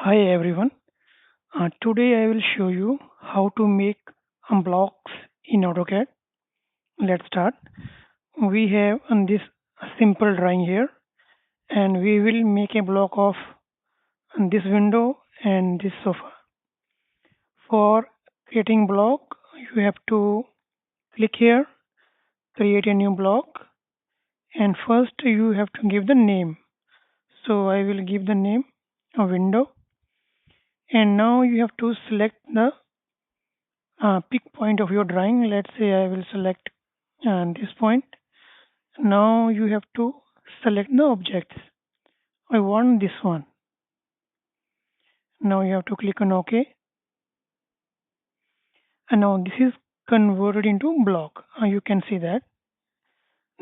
Hi everyone. Today I will show you how to make blocks in AutoCAD. Let's start. We have this simple drawing here and we will make a block of this window and this sofa. For creating block, you have to click here, create a new block, and first you have to give the name. So I will give the name a window, and now you have to select the pick point of your drawing. Let's say I will select this point. Now you have to select the objects. I want this one. Now you have to click on OK. And now this is converted into block. You can see that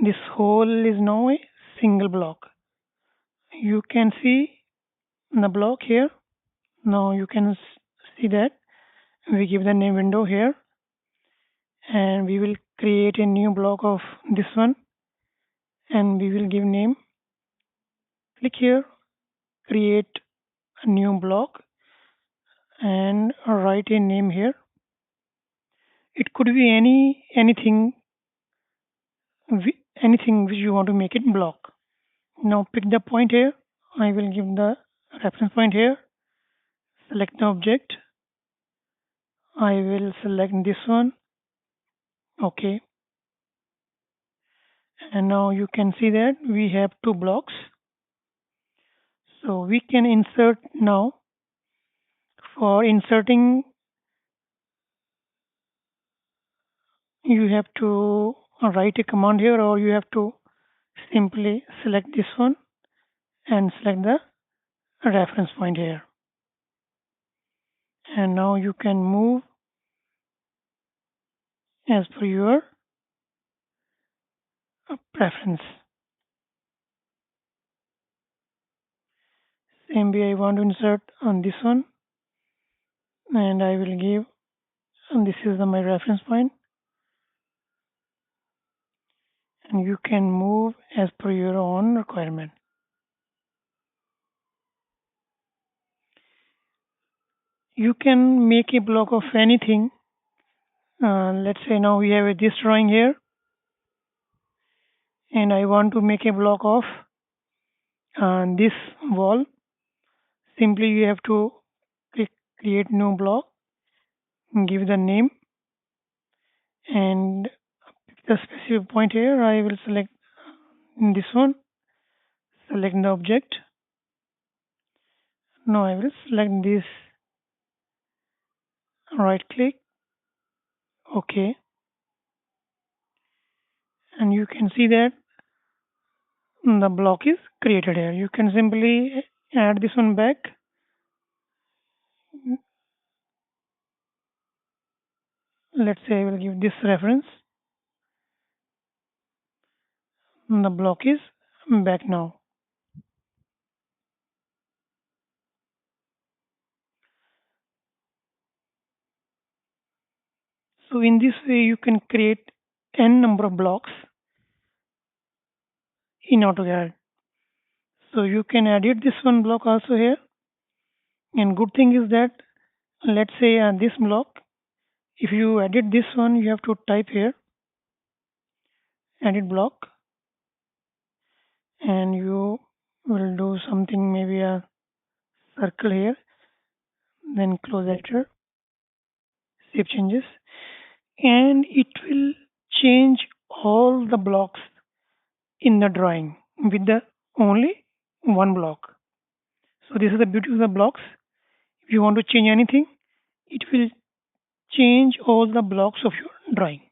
this whole is now a single block. You can see the block here. Now you can see that we give the name window here, and we will create a new block of this one, and we will give name. Click here, create a new block, and write a name here. It could be anything which you want to make it block. Now pick the point here. I will give the reference point here. Select the object. I will select this one. Okay. And now you can see that we have two blocks. So we can insert now. For inserting, you have to write a command here, or you have to simply select this one and select the reference point here. And now you can move as per your preference. Same way I want to insert on this one, and I will give, and this is my reference point, and you can move as per your own requirement. You can make a block of anything. Let's say now we have this drawing here, and I want to make a block of this wall. Simply you have to click create new block, give the name, and the specific point here. I will select this one, select the object. Now I will select this, right click, OK, and you can see that the block is created here. You can simply add this one back. Let's say I will give this reference. The block is back now. So in this way you can create n number of blocks in AutoCAD. So you can edit this one block also here. And good thing is that, let's say this block, if you edit this one, you have to type here edit block, and you will do something, maybe a circle here, then close editor, save changes, and it will change all the blocks in the drawing with the only one block. So this is the beauty of the blocks. If you want to change anything, it will change all the blocks of your drawing.